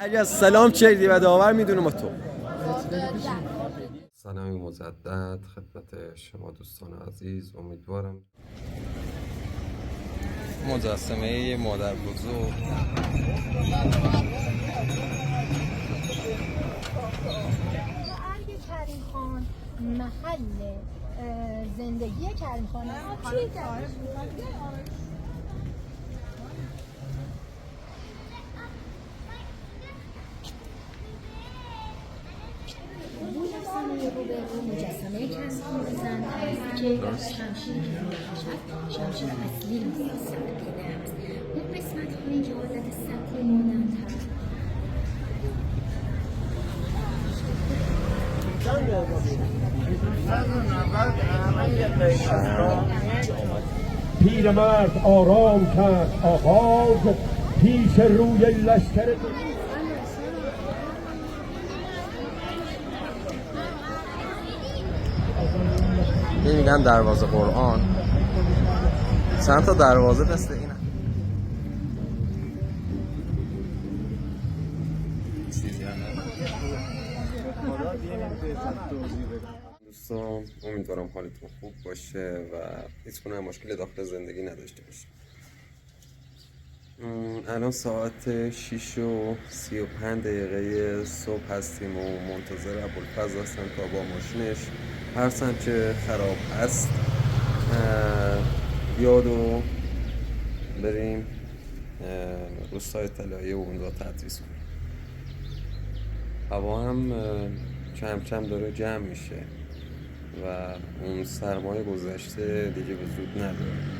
اگر سلام چردی و داور میدونم تو. سلامی مجدد خدمت شما دوستان عزیز. امیدوارم مجسمه مادر بزرگ ارگ کریم خان محل زندگی کریم خان مجسمه کریم خان زن است که شمشیر که می‌کشد شمشیر اصلی استفاده دیده است. اون قسمت‌هایی که حالت سطحی مانند هست پیرمرد آرام کرد آغاز پیش روی لشکر این میگن دروازه قرآن. چند تا دروازه مثل اینه. دوستان امیدوارم حالتون خوب باشه و هیچ گونه مشکل داخل زندگی نداشته باشید. الان ساعت 6:35 صبح هستیم و منتظر ابوالفضل هستم تا با ماشینش هر چه خراب هست بیادو بریم روستای طلایه و اونجا تدریس کنیم. هوا هم کم کم داره جمع میشه و اون سرمای گذشته دیگه وجود نداره.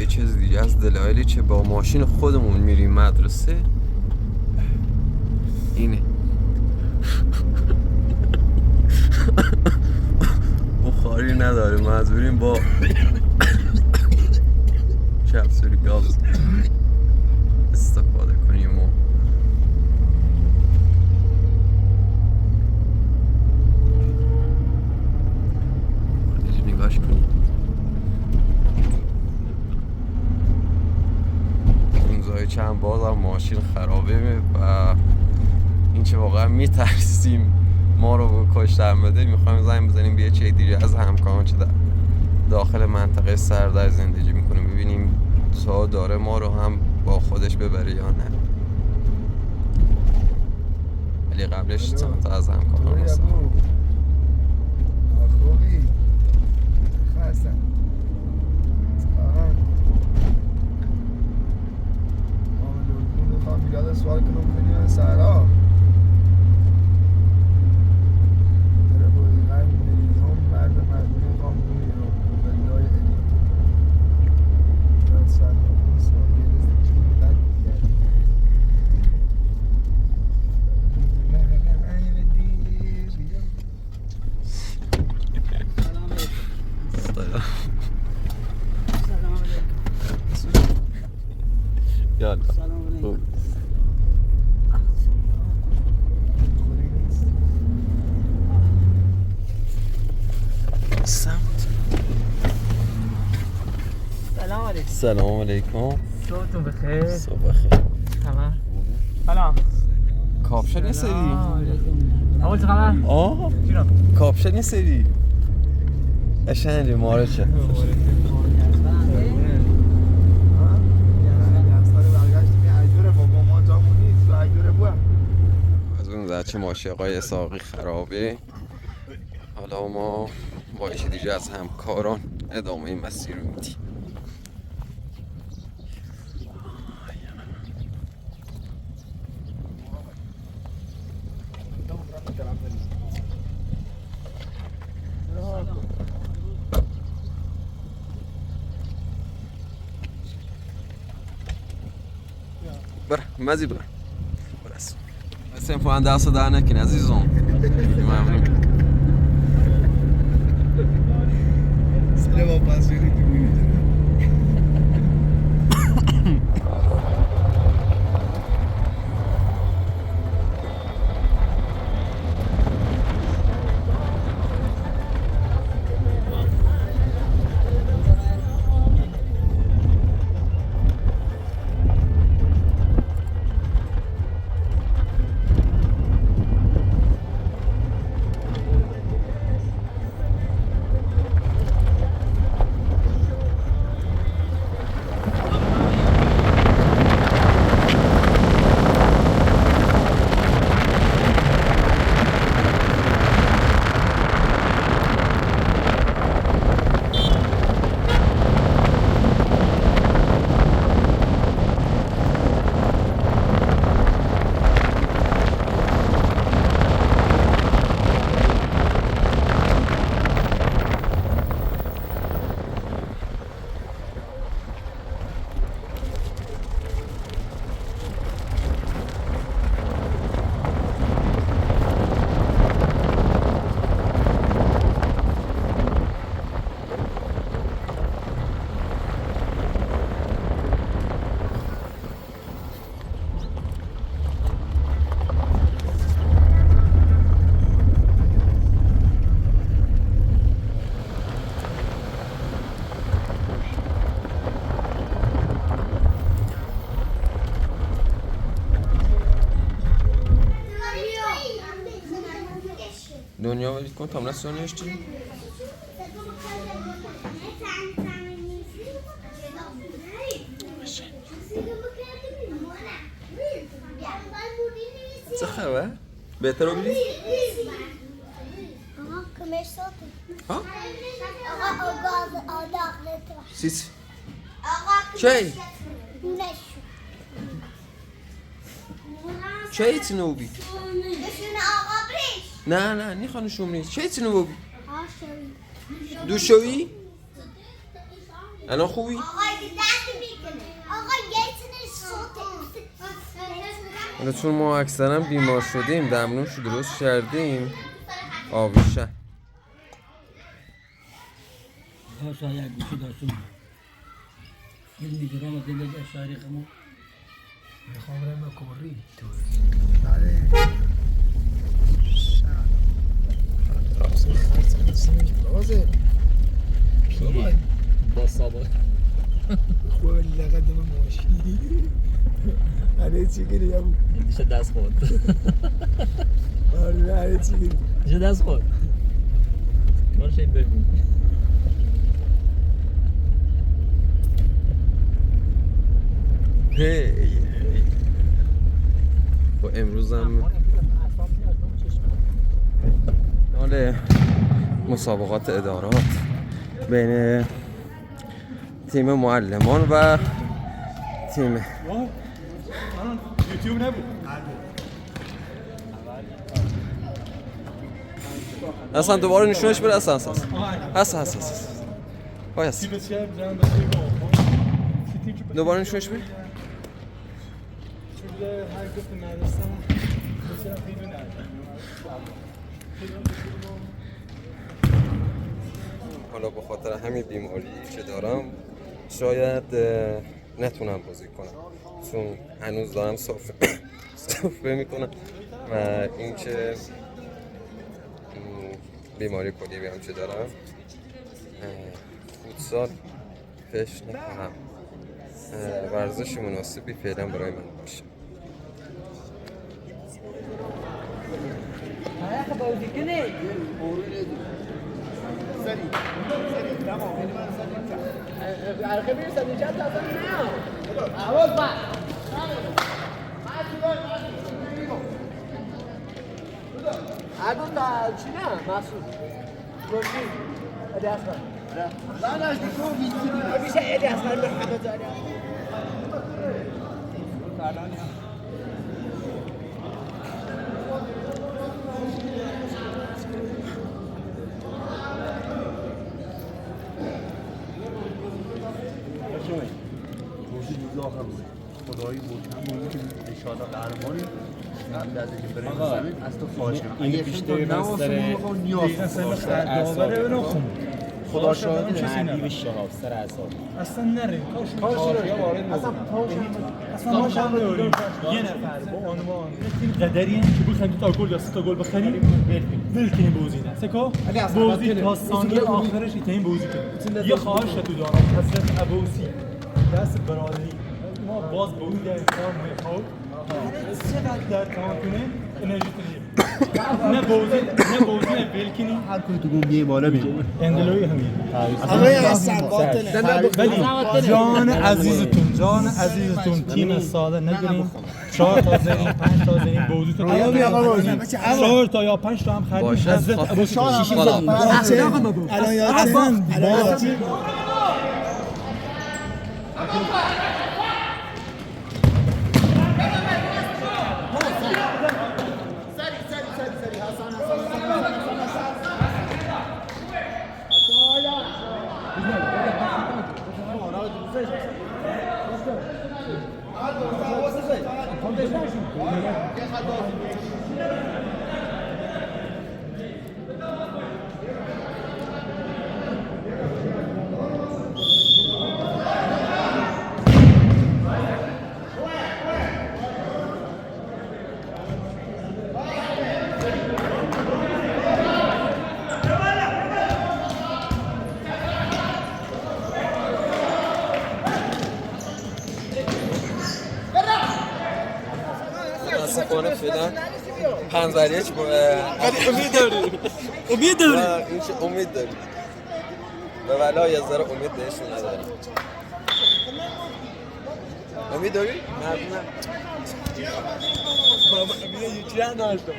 یه چیز دیگه از دلایلی که با ماشین خودمون میریم مدرسه اینه. بخاری نداره، مجبوریم با کپسول گاز استفاده کنیم و نگاش کنیم. چند بار ماشین خرابه و این که واقعا میترسیم ما رو کشتن بده. میخوایم زنگ بزنیم به چه دیگه از همکاران که در داخل منطقه سردر زندگی میکنیم ببینیم تا داره ما رو هم با خودش ببره یا نه. ولی قبلش چند تا از همکاران هستم. خوبی خواستم میگه سوال کنم کنیم سهرا داره بایی غم مریضان مرد مردمی خام کنی رو بلای ادیم شاید سهرا کنی سوال گرست چی بد کرد یالا سلام علیکم. صبحتون بخیر. صبح بخیر. خبر؟ سلام. کاپشن یه سری. اول چه خبر؟ آه. کاپشن یه سری. قشنگه ماره چه. از اون زرچه ماشیقای اساقی خرابه. حالا ما با یکی دیگه از همکاران ادامه این مسیر رو میدیم. برا مزی برا برس sempre andar a dar naquele azizão. پله با پسیری تو می‌ریزه. Dünya var ilk tam nasıl oynuyor işte? چه خبر؟ بهتر رو بری؟ آها کمش ساته ها؟ آقا گاز آداغ نتوه سیس آقا چی؟ نشو چه ایتی نوبی؟ نشونه آقا بریش نه نیخواه نشون نیست چه ایتی نوبی؟ آشوی دوشویی؟ الان خوبی؟ آقا دست میکنه آقا گیتنش ساته حالا چون ما اکثرا بیمار شدیم دمنوش رو درست کردیم آویشه خاصة يا جوشي داشون علمي جرامة دلج الشارع خمو خبره مکوری تو بله با سابق خواه لقدم ماشی هره چی گیری یا میشه دست خورد آره هره چی گیری میشه دست خورد باشه بگو هی با امروز هم حال مسابقات ادارات بین تیم معلمان و تیم یوتیوب نبود اصلا دوباره نشونش بره اصلا هست وای هست دوباره نشونش بره حالا به خاطر همین بیماری که دارم شاید نتونم بازی کنم چون هنوز دارم سفره میکنم و اینکه بیماری کلیوی هم که دارم فوتسال فش نکنم ورزش مناسبی فعلا برای من باشه خدایی بود همونی که انشاءالله قهرمانی قبل از اینکه بریم زمین از تو خواهش کنم این بیشتر از داوره اونو خون خدا شاهد مردی به شهاب سر اعصاب اصلا نره کاش اصلا ما شام داریم یه نفر با عنوان تیم قدری که بخوایم 2 تا گل یا 3 تا گل بخریم ول کنیم بازی نه سکو بازی تا ثانیه آخرش این بازی کنیم یه خواهش تو دارم حضرت ابوسی دست برادری ما باز به اون در کار میخواد چقدر در تمامونه انرژی کنیم نه بازی نه ول کنیم هر کوی تو گم یه بالا بیم اندلوی همین آقای حسن باطنه ولی جان عزیزتون تیم ساده نگیریم 4 تا زنیم 5 تا زنیم بازی تو 4 تا یا 5 تا هم خرید باشه حضرت ابو خواست الان یادم متاسفانه فعلا پنزریچ امید داری امید داری به ولا یه ذره امید بهشون نداری امید داری؟ نه بابا امید یکی هم نداشتم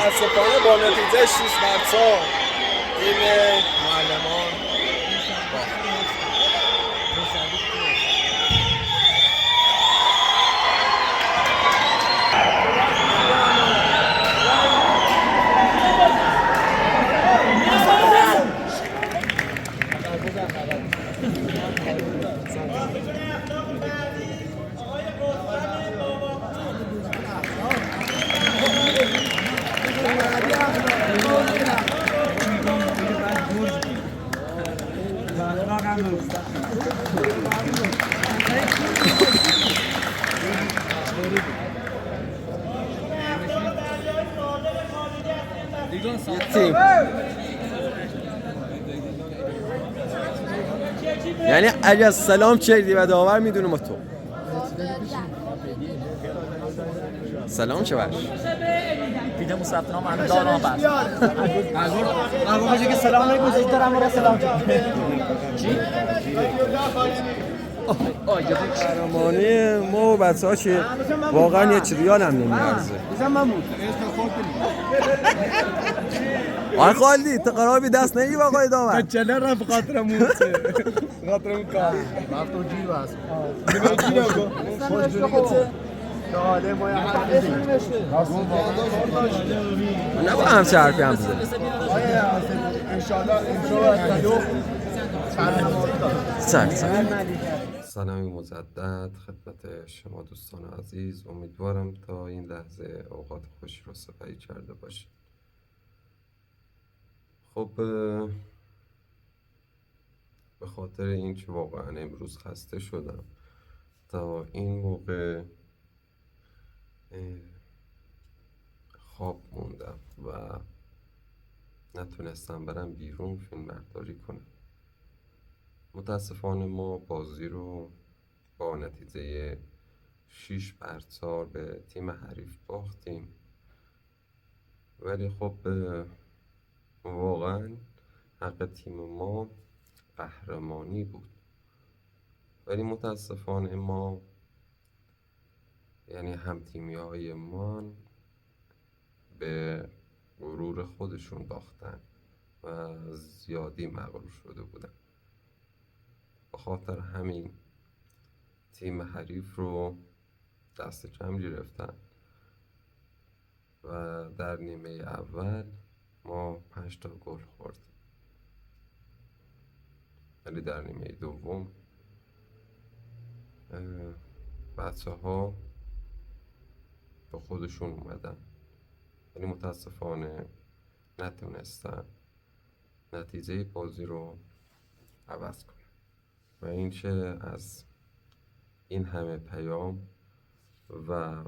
متاسفانه با نتیجه 6-0 تیم معلمان تیم یعنی اگه سلام چردی و داور میدونم تو سلام چه باش دیگه مسافران من دارم بس اگه بگی که سلام علیکم دارم را سلام چی قهرمانی ما و بچه‌ها که واقعا یه ریال هم نمیارزه آقای خالدی تو قرار دست نگی با آقای داور چله رفت خاطر موته خاطر اون کار وقت و جیر بس نبا همچه حرفی هم بزنی سلامی مجدد خدمت شما دوستان عزیز امیدوارم تا این لحظه اوقات خوشی رو سپری کرده باشید خب به خاطر اینکه واقعا امروز خسته شدم تا این موقع خواب موندم و نتونستن برن بیرون فیلم برداری کنن. متاسفانه ما بازی رو با نتیجه 6-4 به تیم حریف باختیم، ولی خب واقعا حق تیم ما قهرمانی بود، ولی متاسفانه ما یعنی هم تیمی های ما به غرور خودشون باختن و زیادی مغرور شده بودن. به خاطر همین تیم حریف رو دست کم گرفتن و در نیمه اول ما 5 گل خوردیم، ولی در نیمه دوم بچه ها به خودشون اومدن، ولی متاسفانه نتونستن نتیجه بازی رو عوض کنن. و این که از این همه پیام و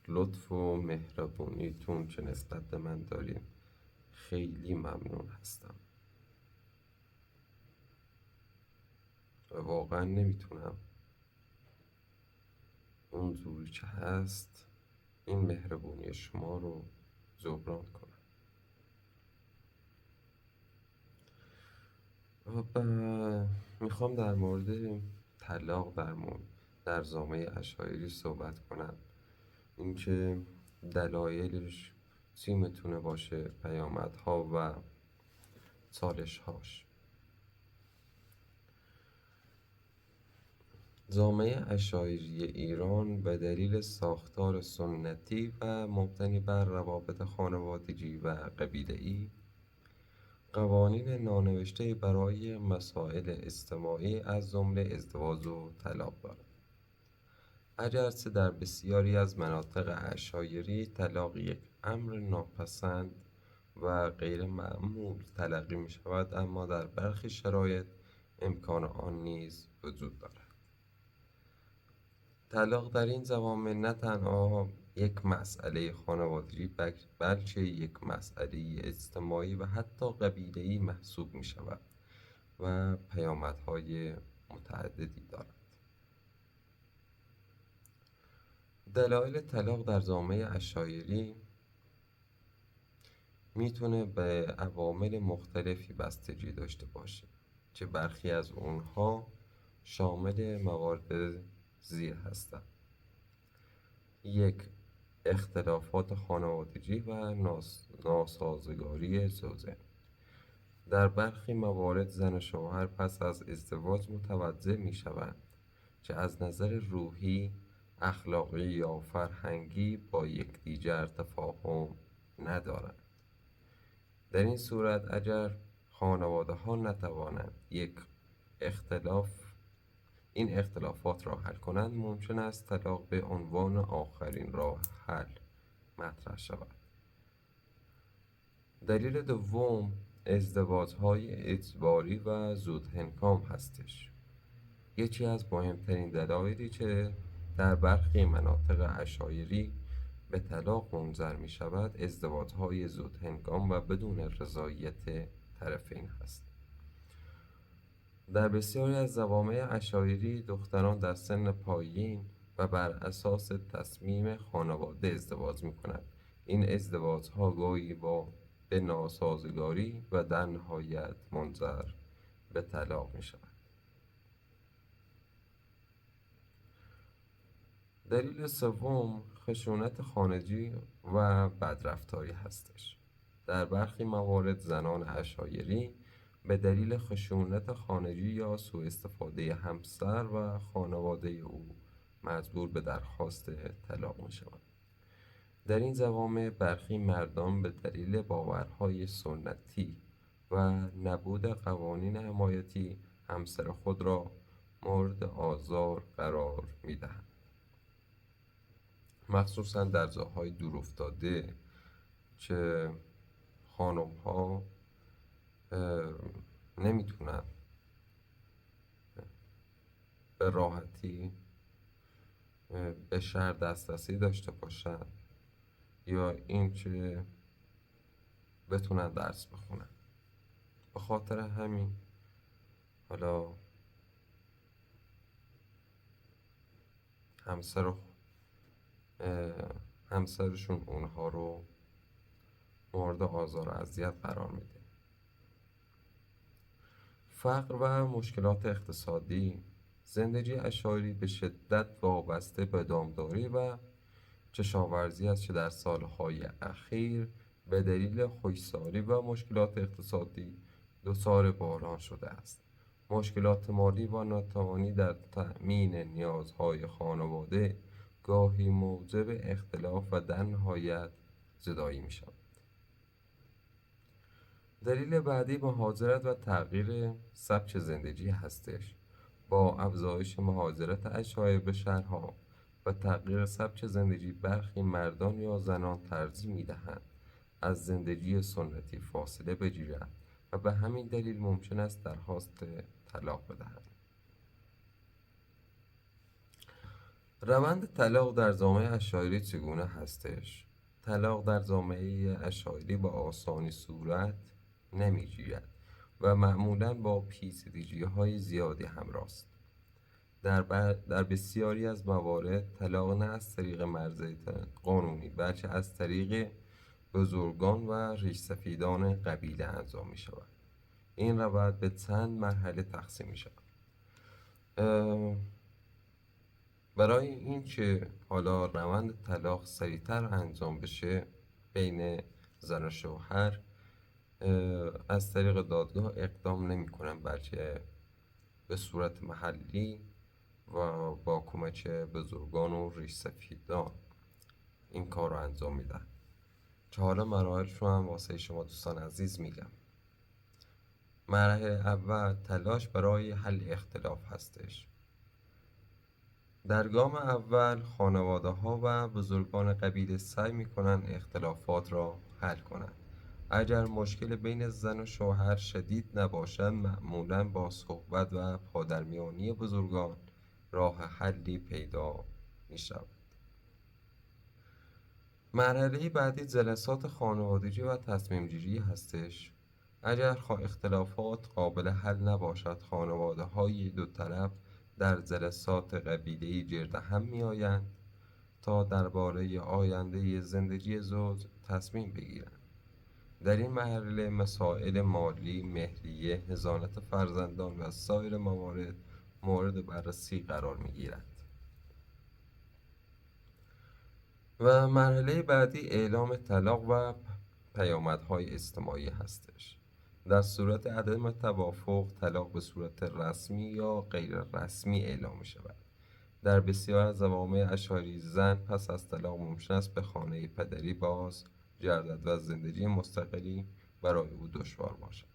لطف و مهربونیتون که نسبت به من دارین خیلی ممنون هستم و واقعا نمیتونم اون جوری که هست این مهربونی شما رو جبران کنم. و میخوام در مورد طلاق در جامعه اشاعری صحبت کنم، اینکه دلایلش چی میتونه باشه، پیامدها و چالش‌هاش. جامعه اشاعری ایران به دلیل ساختار سنتی و مبتنی بر روابط خانوادگی و قبیله‌ای قوانین نانوشته برای مسائل اجتماعی از جمله ازدواج و طلاق دارد. اگرچه در بسیاری از مناطق اشاعری طلاق یک امر ناپسند و غیر معمول تلقی می شود، اما در برخی شرایط امکان آن نیز وجود دارد. طلاق در این جوامع نه تنها یک مسئله خانوادگی بلکه یک مسئله اجتماعی و حتی قبیله‌ای محسوب می شود و پیامدهای متعددی دارد. دلایل طلاق در جامعه اشاعری میتونه به عوامل مختلفی بستگی داشته باشه که برخی از اونها شامل موارد زیر هستند: 1. اختلافات خانوادگی و ناسازگاری زوجین. در برخی موارد زن و شوهر پس از ازدواج متوجه می شوند که از نظر روحی، اخلاقی یا فرهنگی با یکدیگر تفاهم ندارند. در این صورت اگر خانواده ها نتوانند این اختلافات را حل کنند، ممکن است طلاق به عنوان آخرین راه حل مطرح شود. دلیل دوم ازدواج‌های اجباری و زودهنگام هستش. یکی از مهمترین دلایلی که در برخی مناطق اشاعری به طلاق منجر می شود ازدواج‌های زودهنگام و بدون رضایت طرفین است. در بسیاری از جوامع اشاعری دختران در سن پایین و بر اساس تصمیم خانواده ازدواج می کنند. این ازدواج‌ها گاهی به ناسازگاری و در نهایت منجر به طلاق می شود. دلیل سوم خشونت خانگی و بدرفتاری هستش. در برخی موارد زنان اشاعری به دلیل خشونت خانگی یا سوء استفاده همسر و خانواده او مجبور به درخواست طلاق می شوند. در این جوامع برخی مردان به دلیل باورهای سنتی و نبود قوانین حمایتی همسر خود را مورد آزار قرار می دهند. مخصوصا در جاهای دورافتاده که خانم ها نمیتونن به راحتی به شهر دسترسی داشته باشن، یا اینکه بتونن درس بخونن. به خاطر همین حالا همسرشون اونها رو مورد آزار و اذیت قرار میده. فقر و مشکلات اقتصادی. زندگی اشایری به شدت وابسته به دامداری و کشاورزی است که در سالهای اخیر به دلیل خشکسالی و مشکلات اقتصادی دچار بحران شده است. مشکلات مالی و ناتوانی در تأمین نیازهای خانواده گاهی موجب اختلاف و در نهایت جدایی می شود. دلیل بعدی مهاجرت و تغییر سبک زندگی هستش. با افزایش مهاجرت اشایر به شهرها و تغییر سبک زندگی، برخی مردان یا زنان ترجیح می‌دهند از زندگی سنتی فاصله بگیرند و به همین دلیل ممکن است درخواست طلاق بدهند. روند طلاق در جامعه اشایری چگونه هستش؟ طلاق در جامعه اشایری با آسانی صورت نمی‌گیرد و معمولاً با پیچیدگی‌های زیادی همراه است. در بسیاری از موارد طلاق نه از طریق مرزیت قانونی بلکه از طریق بزرگان و ریشسفیدان قبیله انجام می شود. این روند به چند مرحله تقسیم می شود. برای اینکه حالا روند طلاق سریعتر انجام بشه بین زن و شوهر، از طریق دادگاه اقدام نمی کنن بلکه به صورت محلی و با کمک بزرگان و ریشسفیدان این کار رو انجام میدن که حالا مراحلش رو هم واسه شما دوستان عزیز میگم. مرحله اول تلاش برای حل اختلاف هستش. در گام اول خانواده ها و بزرگان قبیله سعی میکنن اختلافات را حل کنند. اگر مشکل بین زن و شوهر شدید نباشد، معمولاً با صحبت و پادرمیانی بزرگان راه حلی پیدا می شود. مرحله بعدی جلسات خانوادگی و تصمیم گیری هستش. اگر اختلافات قابل حل نباشد، خانواده های دو طرف در جلسات قبیله‌ای گرد هم می آیند تا درباره آینده زندگی زوج تصمیم بگیرند. در این مرحله مسائل مالی، مهریه، حضانت فرزندان و سایر موارد مورد بررسی قرار می گیرند. و مرحله بعدی اعلام طلاق و پیامدهای اجتماعی هستش. در صورت عدم توافق، طلاق به صورت رسمی یا غیر رسمی اعلام می شود. در بسیار از جوامع اشایری زن پس از طلاق ممکن است به خانه پدری باز گردد و زندگی مستقلی برای او دشوار باشد.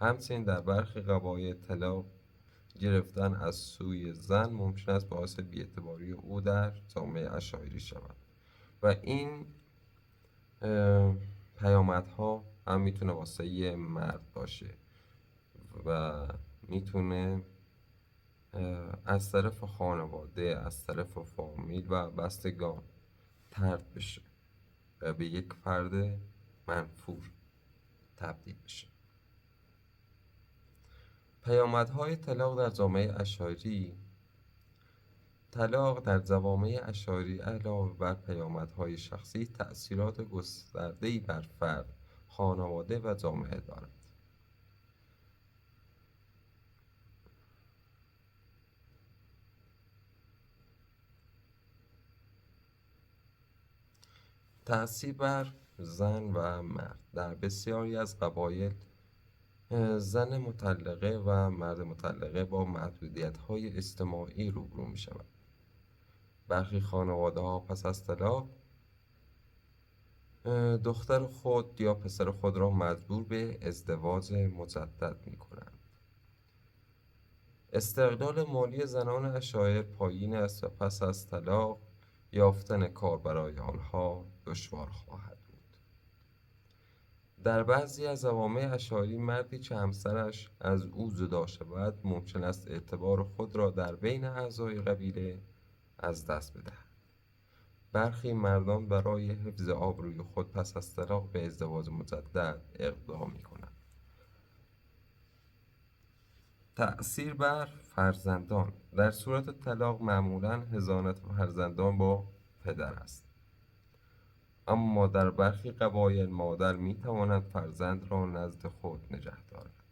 همچنین در برخی قبایل طلاق گرفتن از سوی زن ممکن است باعث بی‌اعتباری او در جامعه اشایری شود و این پیامدها هم میتونه واسه یه مرد باشه و میتونه از طرف خانواده، از طرف فامیل و بستگان طرد بشه و به یک فرد منفور تبدیل بشه. پیامدهای طلاق در جامعه اشایری. طلاق در جوامع اشایری علاوه بر پیامدهای شخصی تأثیرات گسترده‌ای بر فرد، خانواده و جامعه دارد. تأثیر بر زن و مرد. در بسیاری از قبایل زن مطلقه و مرد مطلقه با محدودیت‌های اجتماعی روبرو می‌شوند. برخی خانواده‌ها پس از طلاق دختر خود یا پسر خود را مجبور به ازدواج مجدد می‌کنند. استقلال مالی زنان اشایر پایین است و پس از طلاق یافتن کار برای آنها دشوار خواهد بود. در بعضی از جوامع اشایری مردی که همسرش از او جدا شود ممکن است اعتبار خود را در بین اعضای قبیله از دست بدهد. برخی مردان برای حفظ آبروی خود پس از طلاق به ازدواج مجدد اقدام می‌کنند. تأثیر بر فرزندان: در صورت طلاق معمولاً حضانت فرزندان با پدر است، اما در برخی قبایل مادر می‌تواند فرزند را نزد خود نگه دارد.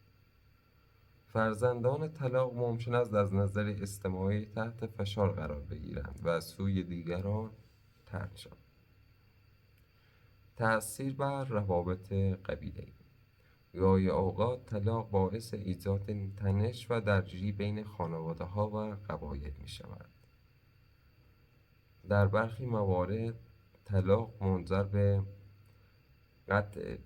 فرزندان طلاق ممکن است از نظر اجتماعی تحت فشار قرار بگیرند و از سوی دیگران طرد شوند. تأثیر بر روابط قبیله‌ای: گاهی اوقات طلاق باعث ایجاد تنش و درگیری بین خانواده‌ها و قبایل می‌شود. در برخی موارد طلاق منجر به قطع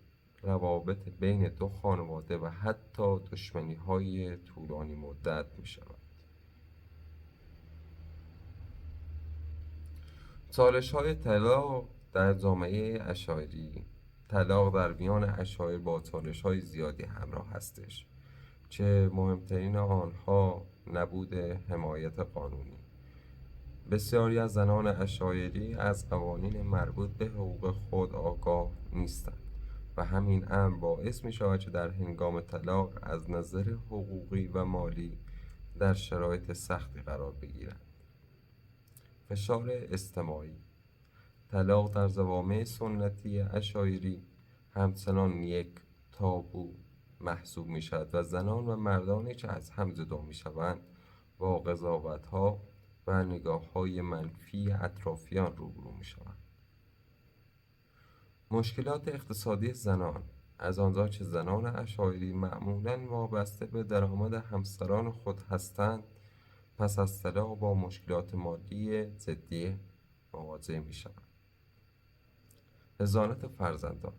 روابط بین دو خانواده و حتی دشمنی‌های طولانی مدت می‌شود. چالش‌های طلاق در جامعه اشاعری: طلاق در میان اشاعره با چالش‌های زیادی همراه هستش که مهمترین آنها نبود حمایت قانونی. بسیاری از زنان اشاعری از قوانین مربوط به حقوق خود آگاه نیستند و همین امر باعث می شود که در هنگام طلاق از نظر حقوقی و مالی در شرایط سختی قرار بگیرند. فشار اجتماعی: طلاق در جوامع سنتی اشاعری همچنان یک تابو محسوب می شود و زنان و مردانی که از هم جدا می شوند با قضاوت‌ها و نگاه‌های منفی اطرافیان روبرو می شوند. مشکلات اقتصادی زنان: از آنجا که زنان اشاعری معمولاً وابسته به درآمد همسران خود هستند، پس از طلاق با مشکلات مالی جدی مواجه می شوند. حضانت فرزندان: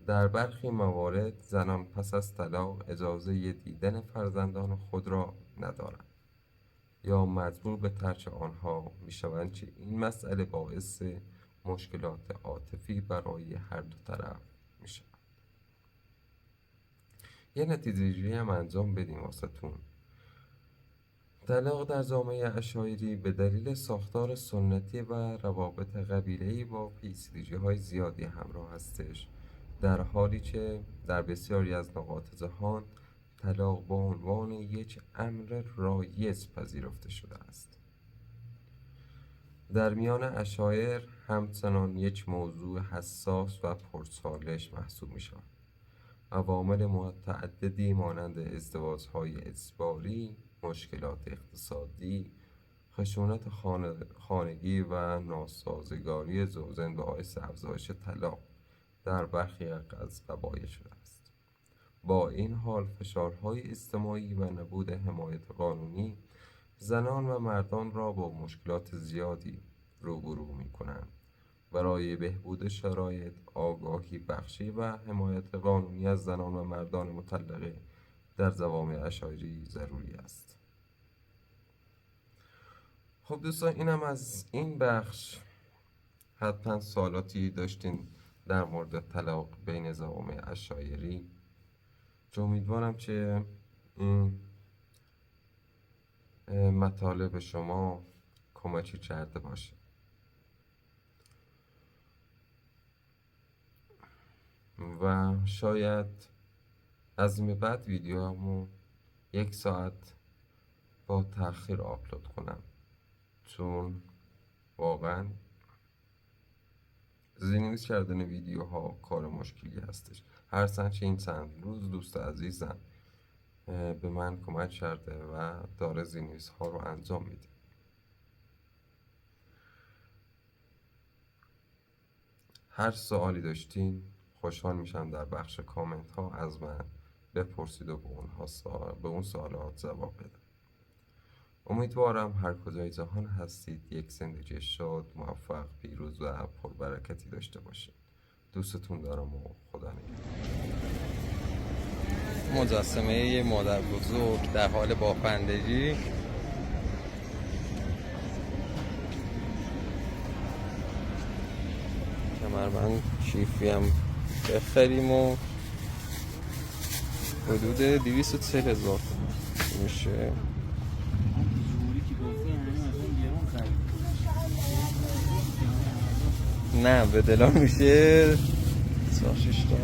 در برخی موارد زنان پس از طلاق اجازه دیدن فرزندان خود را ندارند یا مجبور به ترک آنها می شوند که این مسئله باعث مشکلات عاطفی برای هر دو طرف می شود. یه نتیجه‌گیری هم انجام بدیم واسه‌تون. طلاق در جامعه اشاعری به دلیل ساختار سنتی و روابط قبیله‌ای با پیچیدگی‌های زیادی همراه هستش، در حالی که در بسیاری از نقاط جهان طلاق با عنوان یک امر رایج پذیرفته شده است. در میان اشاعر همچنان یک موضوع حساس و پرچالش محسوب می شود. عوامل متعددی مانند ازدواج‌های اجباری، مشکلات اقتصادی، خشونت خانگی و ناسازگاری زوجین باعث افزایش طلاق در برخی از قبایل شده است. با این حال فشارهای اجتماعی و نبود حمایت قانونی زنان و مردان را با مشکلات زیادی روبرو می‌کنند. برای بهبود شرایط، آگاهی بخشی و حمایت قانونی از زنان و مردان مطلقه در جوامع اشاعری ضروری است. خب دوستان، اینم از این بخش. حتما سوالاتی داشتین در مورد طلاق بین جوامع اشاعری. امیدوارم که این مطالب شما کمکی کرده باشه. و شاید از این به بعد ویدیوامو 1 ساعت با تأخیر آپلود کنم، چون واقعا زیرنویس کردن ویدیوها کار مشکلی هستش. هر چند این چند روز دوست عزیزم به من کمک کرده و داره زیرنویس ها رو انجام میده. هر سوالی داشتین خوشحال میشم در بخش کامنت ها از من بپرسید و به اون سوالات جواب بدم. امیدوارم هر کجای جهان هستید یک زندگی شاد، موفق، پیروز و پربرکتی داشته باشید. دوستتون دارم و خدا نگهدار. مجسمه یه مادر بزرگ در حال بافندگی. کمربند کیفی هم بخریم و حدود 240,000 میشه. جوری که گفتی یعنی مثلا گرون خرید. نه به دلار میشه 6 تا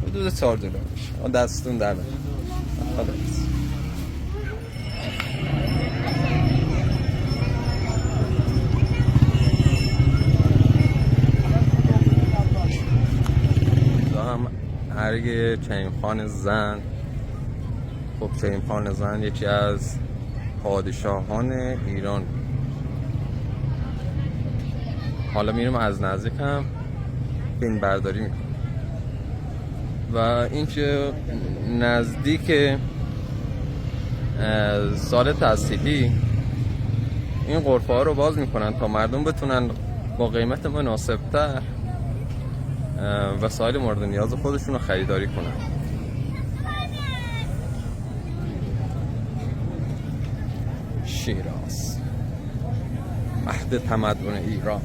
حدود 4 دلار میشه. دستتون در نکنه. خداحافظ. ارگ کریمخان زند. خب کریمخان زند یکی از پادشاهان ایران. حالا میرم از نزدیک هم فیلم برداری میکنم و این که نزدیک سال تحصیلی این غرفه ها رو باز میکنن تا مردم بتونن با قیمت مناسبتر وسایل مورد نیاز خودشون رو خریداری کنن. شیراز مهد تمدن ایران.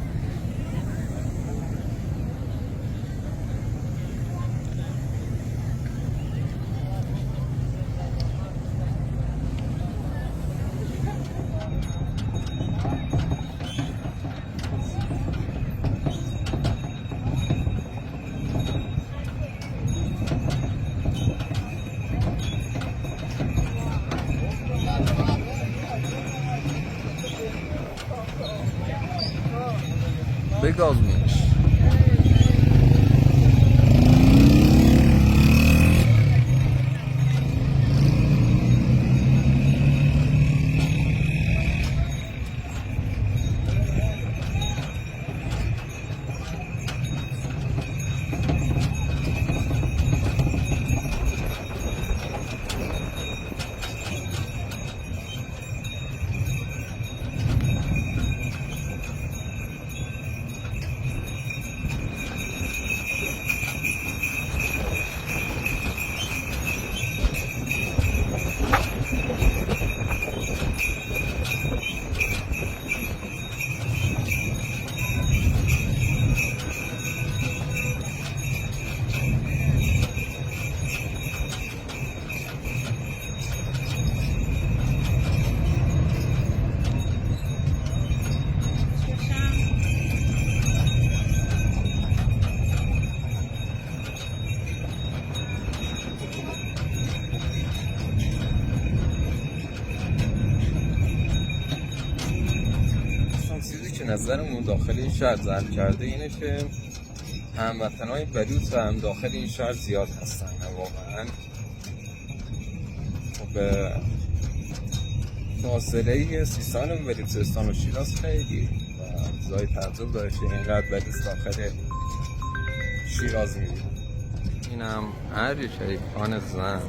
بگازمش. نظرمون داخل این شهر زرد کرده اینه که هموطنهای بلوط هم داخل این شهر زیاد هستن واقعا. به فاصله سیستان و بلوچستان و شیراز خیلی و جای تعجب داره که اینقدر بلوط داخل شیراز میبینن. این هم ارگ کریمخان زند.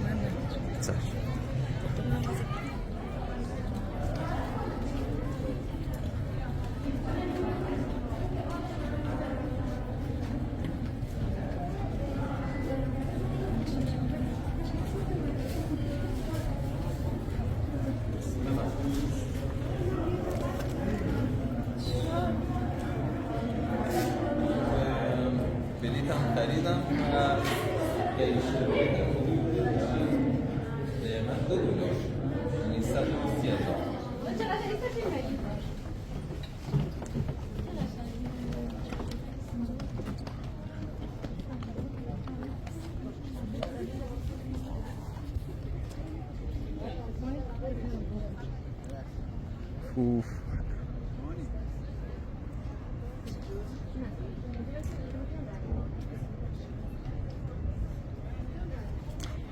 بلیتم خریدم و قیمت $2 یعنی 130,000. اوف.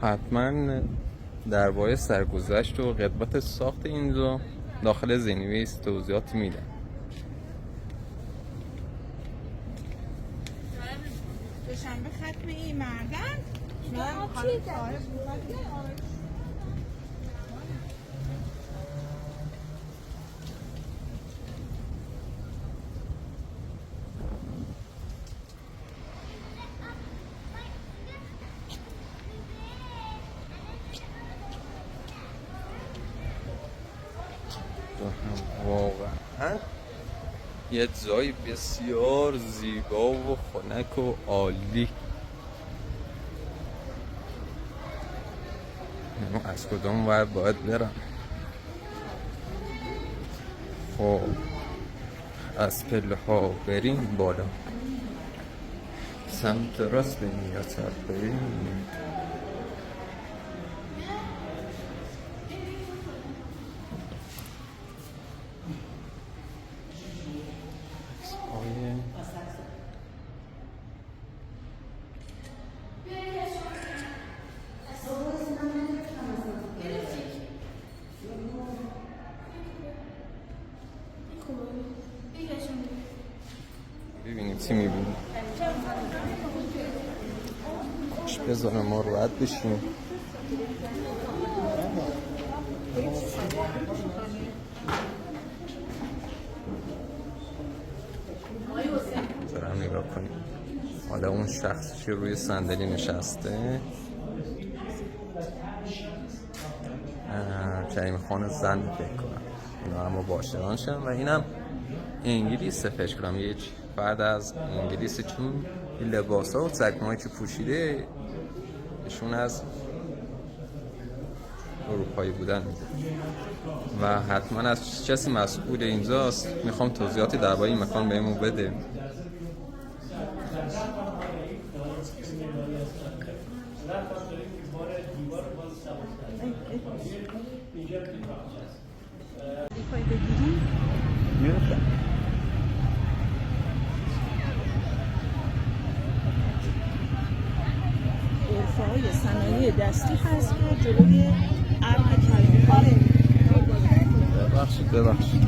حتما درباره سرگذشت و خدمت ساخت اینجا داخل زینویس توضیحات میدن. دوشنبه ختم این مردن واقعا یه جای بسیار زیبا و خنک و عالی. از کدوم باید برم؟ خب از پله ها بریم بالا، سمت راست بریم یا چپ بریم. ببینیم چی میبینیم. کاش بذارم ما رو رد بشیم. دارم نگاه کنیم. حالا اون شخصی که روی صندلی نشسته کریم خان زند فکر کنم، اینا هم باشران شدن و اینم انگلیسه فکر کنم، یه فرد از انگلیسه، چون لباس ها و چکمه‌هایی که پوشیده ایشون از اروپایی بودن میده و حتما از کسی مسئول اینجاست. میخوام توضیحاتی درباره این مکان بهمون بده. غرفه‌های صنایع دستی هست و جلوی ارگ کلمه ببخشید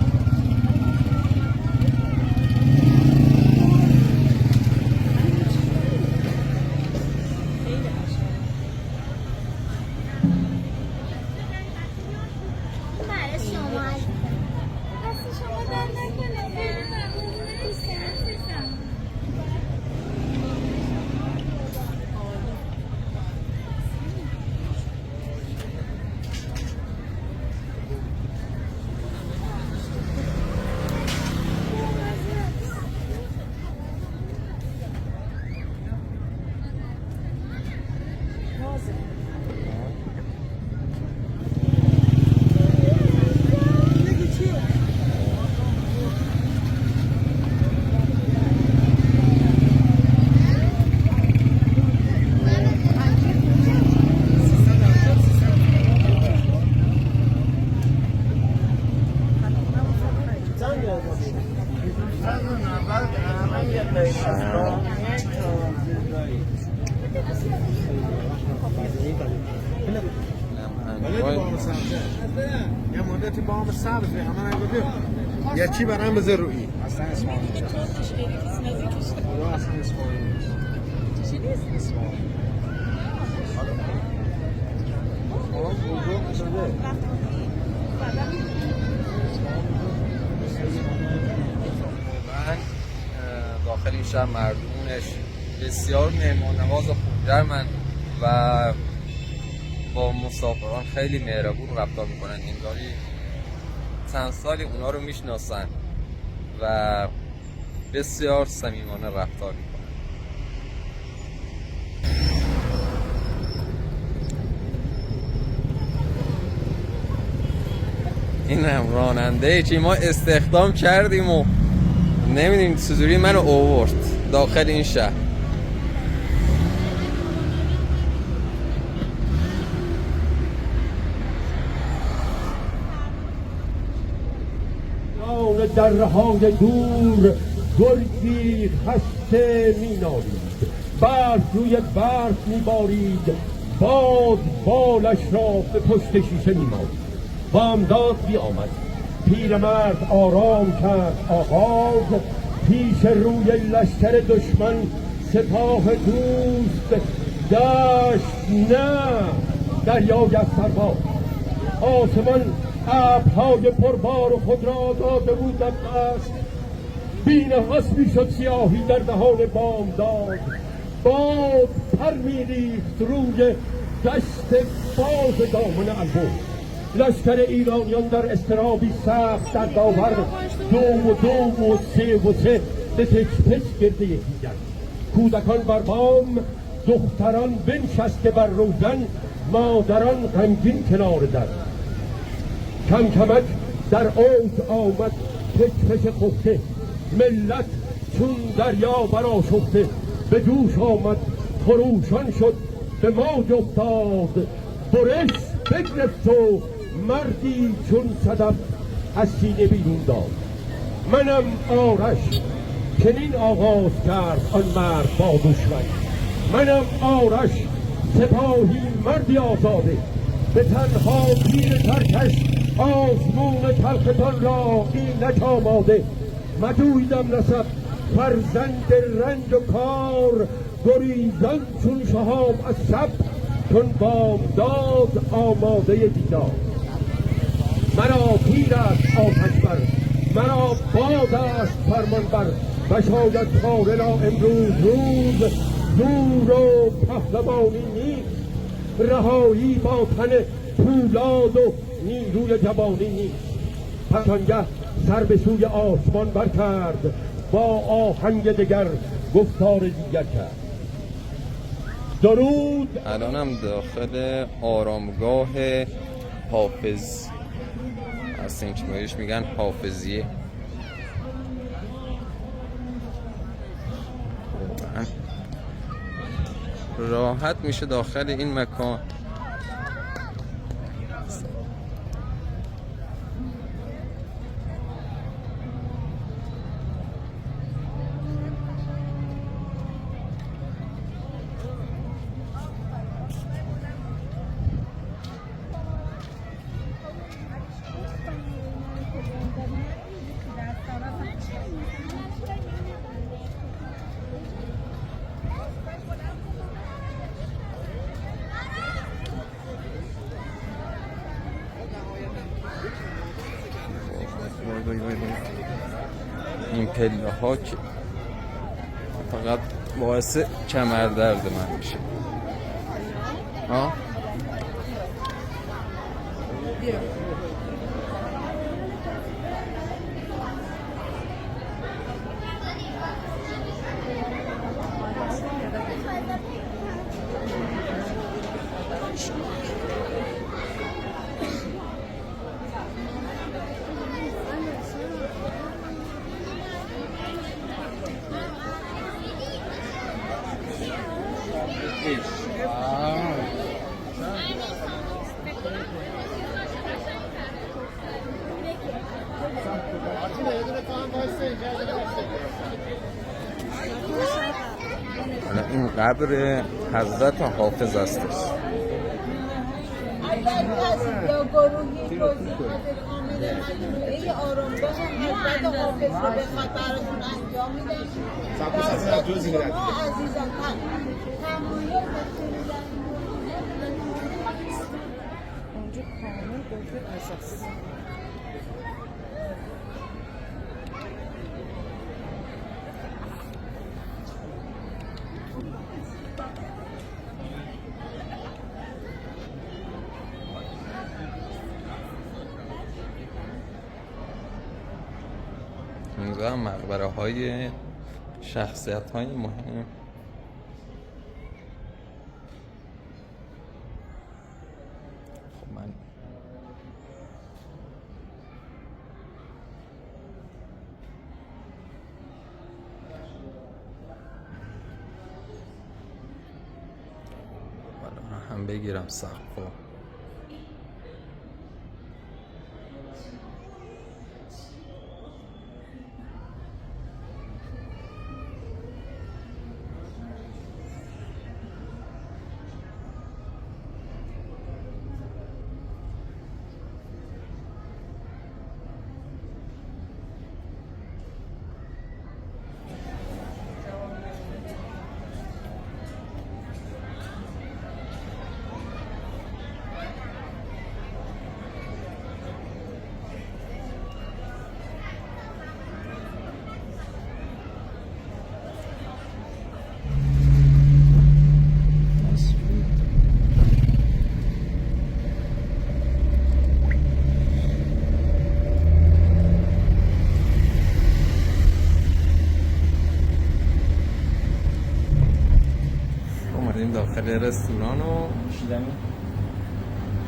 یه مدتی با هم سبز به همه نگوده یه چی برام بذار روی اصلا اسمانی اصلا اسمانی من داخل این شهر مردمونش بسیار مهمان‌نواز و خوب‌گرمن و با مسافران خیلی مهربون رفتار میکنن. انگاری چند سالی اونا رو میشناسن و بسیار صمیمانه رفتار میکنن. این هم راننده که ما استخدام کردیم و نمیدونیم چجوری منو آورد داخل این شهر. درهای دور گرگی خسته می نالید، برف روی برف می بارید، باد بالش را به پشت شیشه می مالید. بامداد بی آمد، پیرمرد آرام کرد آغاز، پیش روی لشکر دشمن سپاه دوست داشت نه دریای از سرباز. آسمان ابرهای پربار خود را داده بود در دست، بی‌نفس میشد سیاهی در دهان بامداد. باد پر میریخت روی دشت باز دامن البرز. لشکر ایرانیان در اضطرابی سخت در داور، دوم و سه به پچ گرده یکدیگر. کودکان بر بام، دختران بنشسته بر روزن، مادران غمگین کنار در. کم کمک در اوج آمد پچ خفته، ملت چون دریا برآشفته به جوش آمد، خروشان شد به موج افتاد، برش بگرفت و مردی چون صدف از سینه بیرون داد. منم آرش چنین آغاز کرد آن مرد با دشمن. منم آرش سپاهی مردی آزاده، به تنها تیر ترکش آزمون تلختان را اینک آماده. مجویدم رسد فرزند رنج و کار، گریزان چون شهاب از شب، چون بامداد آماده دیدار. مرا تیر است آتش بر، مرا باد است فرمان بر، و شاید کار را امروز روز زور و پهلوانی نیست، رهایی با تن پولاد و نیروی جوانی نیست. پس آنگه سر به سوی آسمان برکرد، با آهنگ دگر گفتار دیگر کرد. درود. الانم داخل آرامگاه حافظ هستیم، چی بهش میگن حافظیه. راحت میشه داخل این مکان. این پله ها که فقط باعث کمر درد من میشه. ها این قبر حضرت حافظ است. یا گروهی توضیحات کامل مجموعه آرامگاه حضرت حافظ رو به خطرتون انجام میدم. شما عزیزان تمایل اونجا کامل گفت اساس. اینجا مقبره های شخصیت های مهم. خب من هم بگیرم سقفو. داخل رستوران و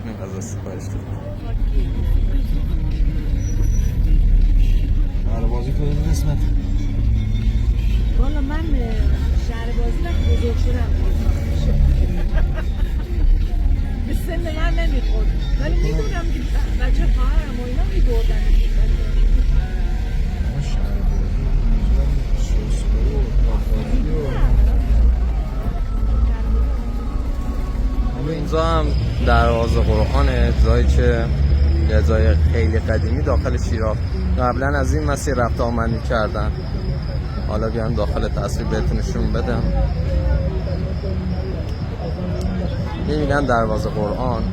این غذا سفارش داد. آره بازی کنید قسمت اینجا هم دروازه قرآنه، جایی که یه جای خیلی قدیمی داخل شیراز قبلا از این مسیر رفت آمد می‌کردن. حالا بیان داخل تصویر بهتون نشون بدم. این میگن دروازه قرآن.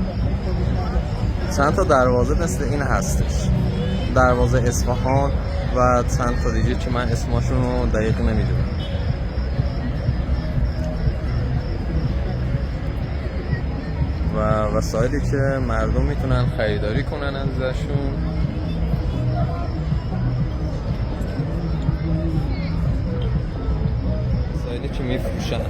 چند تا دروازه مثل این هستش، دروازه اصفهان و چند تا دیگه که من اسمشون رو دقیق نمیدونم. و وسایلی که مردم میتونن خریداری کنن ازشون. وسایلی که میفروشن.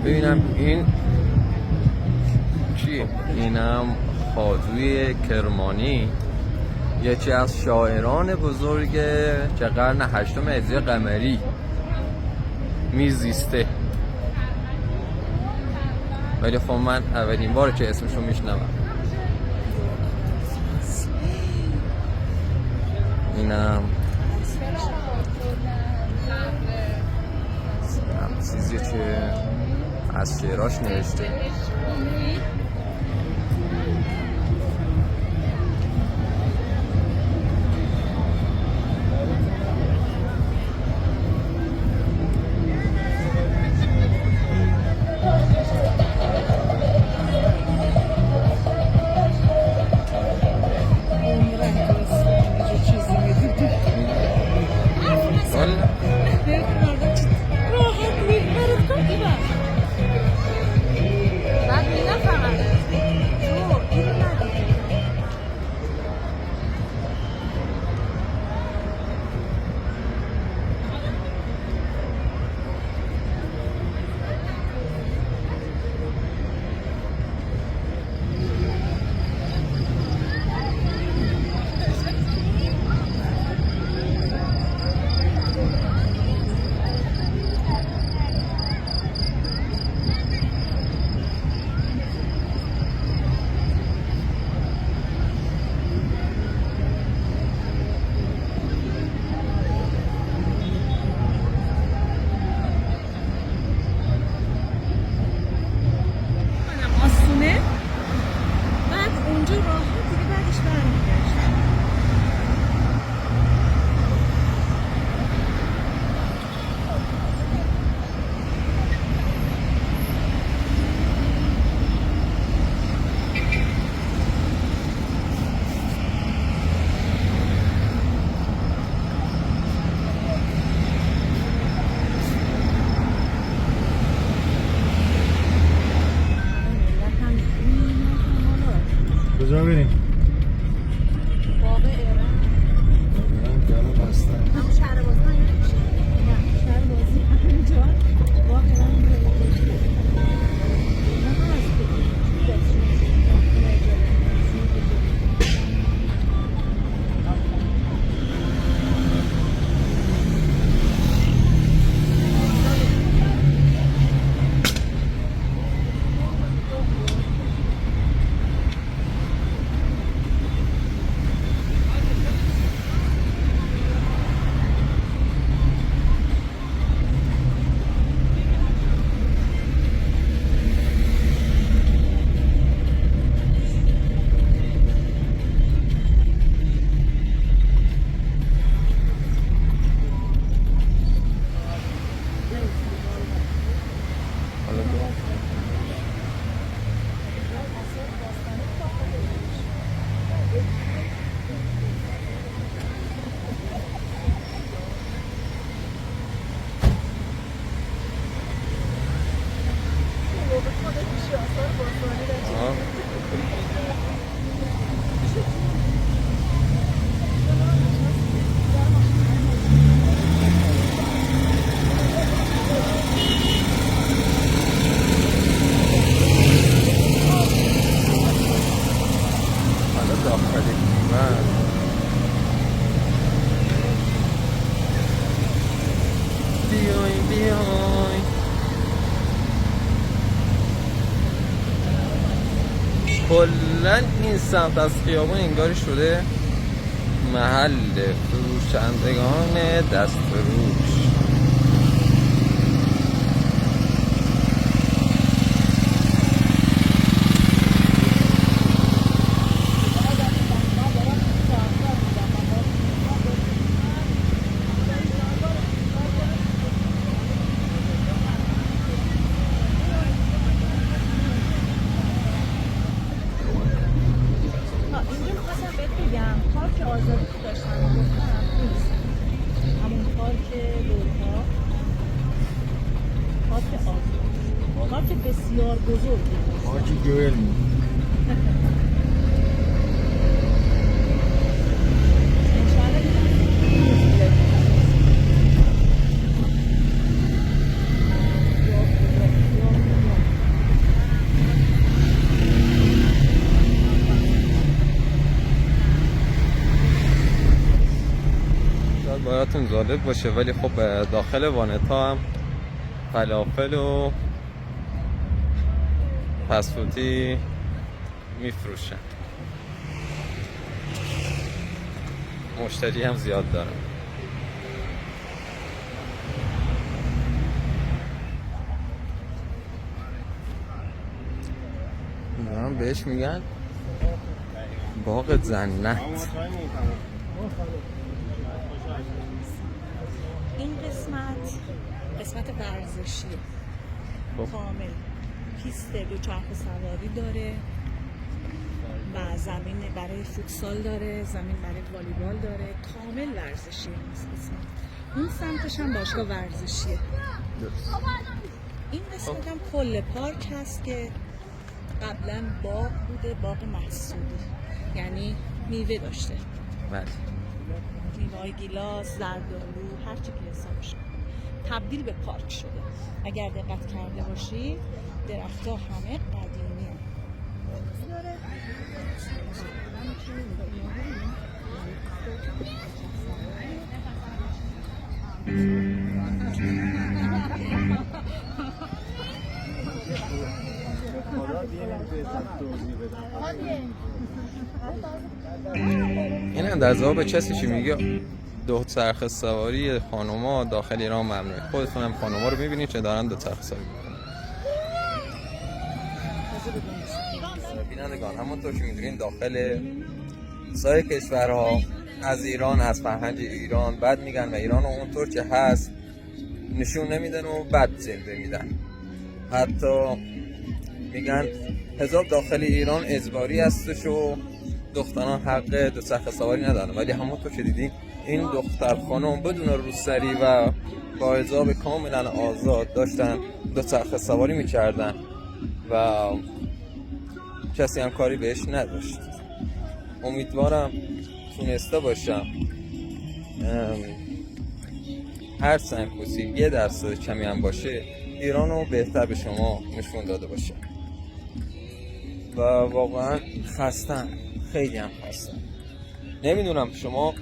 ببینم این چی؟ اینم خواجوی کرمانی، یکی از شاعران بزرگ که قرن 8 هجری قمری میزیسته، ولی خب من اولین باره که اسمشو میشنوم. اینم چیزی که از شعراش نوشته. کجا بریم؟ باقی ایران گرم بستن. هم شهر بازی نه شهر بازی اینجا باقی ایران کلا این سمت از خیابون انگاری شده محل فروشندگان دست فروش. بسیار بزرگی حاجی گویل شاید براتون جالب باشه ولی خب داخل وانتا هم فلافل و فسفوتی میفروشن. مشتری هم زیاد دارن. دارن بهش میگن باغ جنت. این قسمت ورزشیه کامل. پیست دوچرخه سواری داره و زمین برای فوتسال داره، زمین برای والیبال داره، کامل ورزشیه این قسمت. اون سمتش هم باشگاه ورزشیه. این قسمت هم کل پارک هست که قبلا باغ بوده، باغ محصولی، یعنی میوه داشته. بله. میوه‌های گیلاس، زردآلو، هر چی که حسابش تبدیل به پارک شده. اگر دقت کرده باشی درخت‌ها همه قدیمی هست. این اندازه به کسی چی میگه؟ دو چرخ سواری خانوما داخل ایران ممنوعه. خودتون هم خانوما رو میبینید چه دارن دو چرخ سواری میکنن. بینندگان همونطور که میدونین داخل سایر کشورها از ایران، از فرهنگ ایران بد میگن و ایران اونطور که هست نشون نمیدن و بد جلوه میدن. حتی میگن حجاب داخل ایران اجباری هستش و دختران حق دوچرخه سواری ندارن، ولی همونطور که دیدین این دختر خانم بدون روسری و با حجاب کاملا آزاد داشتن دوچرخه سواری میکردن و کسی هم کاری بهش نداشت. امیدوارم تونسته باشم هر سنکوسی 1% کمی هم باشه ایران رو بهتر به شما نشون داده باشه. و واقعا خستم، خیلی هم خستم. نمیدونم شما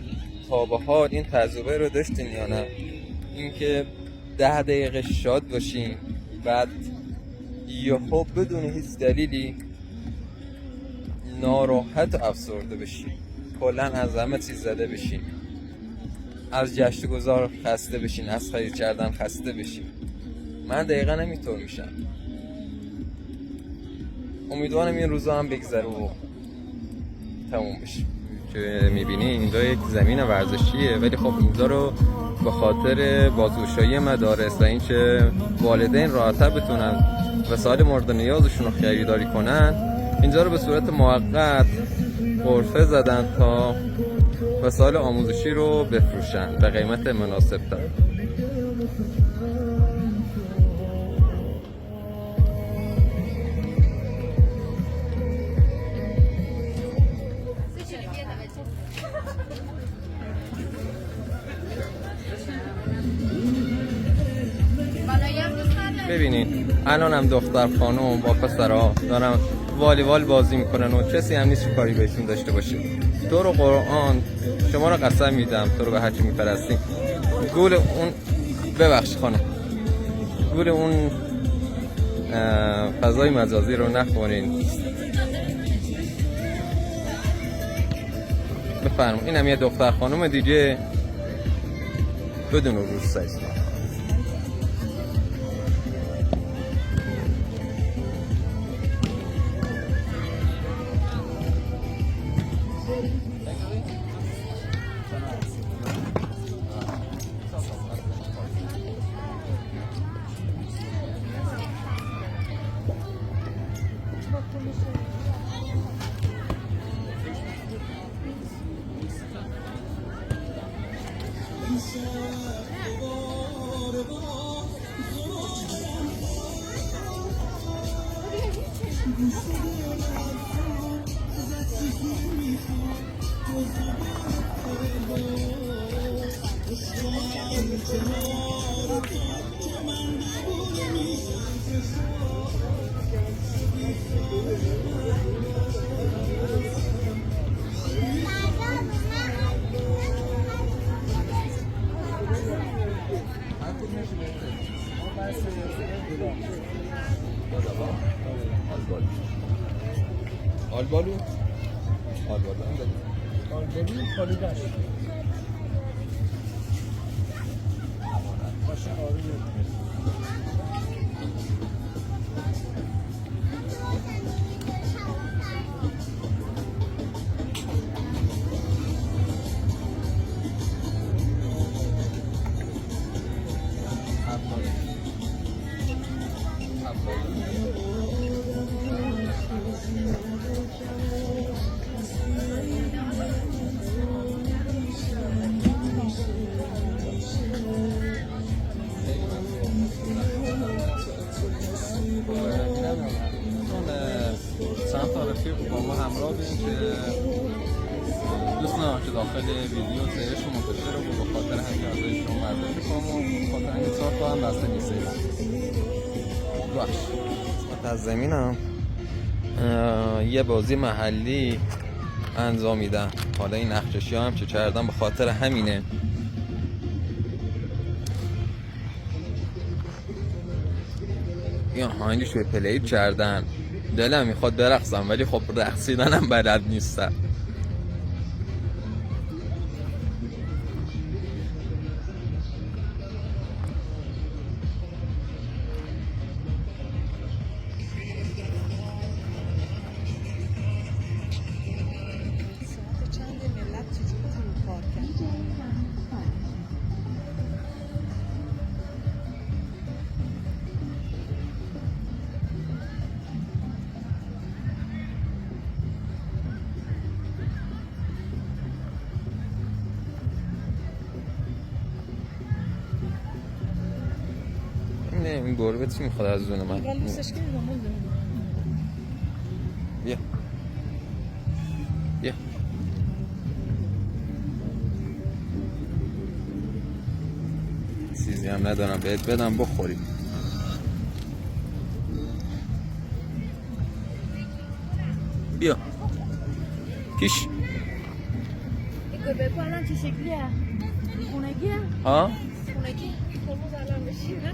تا به حال این تجربه رو داشتین یا نه، اینکه 10 دقیقه شاد باشین بعد یهو بدون هیچ دلیلی ناراحت و افسرده بشین، کلا از همه چیز زده بشین، از گشت و گذار خسته بشین، از خرید کردن خسته بشین. من دقیقا همینطور میشم. امیدوارم این روزا هم بگذره و تموم بشه. که میبینی اینجا یک زمین ورزشیه، ولی خب اینجا رو به خاطر بازگشایی مدارس و اینکه والدین راحت‌تر بتونن وسایل مورد نیازشون رو خریداری کنن، اینجا رو به صورت موقت غرفه زدن تا وسایل آموزشی رو بفروشن به قیمت مناسب‌تر. ببینید الان هم دختر خانم با پسرها دارن والیبال بازی میکنن و کسی هم نیست کاری بهشون داشته باشه. تو رو قرآن شما رو قسم میدم، تو رو به هرچی میپرستی گول اون، ببخش خانم، گول اون فضای مجازی رو نخورین. بفرمایید. اینم یه دختر خانم دیگه بدون روز سایز. آلبالو هم داریم. آلبالو داشت. چند تا رفیق با ما همراه بودیم که دوست ندارم که داخل ویدیو سریشون منتشر رو به خاطر همین ازشون معذرت می‌خوام و به خاطر همین چهار تا هم بسته نیست. باش قسمت از زمینم یه بازی محلی انجامیدم. حالا این نقششی هم چه کردم به خاطر همینه. این آهنگش رو پلی کردن، دلم میخواد برقصم ولی خب رقصیدنم بلد نیستم. این گربه چی میخواد از دونه من؟ بیا بیا چیزی هم ندارم بهت بدم بخوری. بیا کیش این گربه پایانم چه شکلیه؟ خونگیه؟ ها؟ خونگی؟ ترمز الان بشیره؟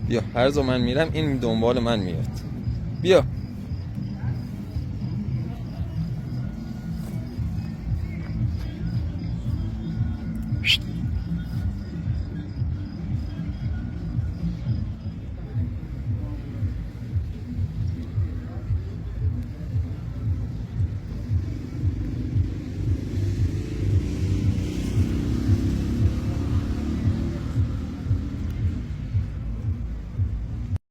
بیا هر جا من میرم این دنبال من میاد. بیا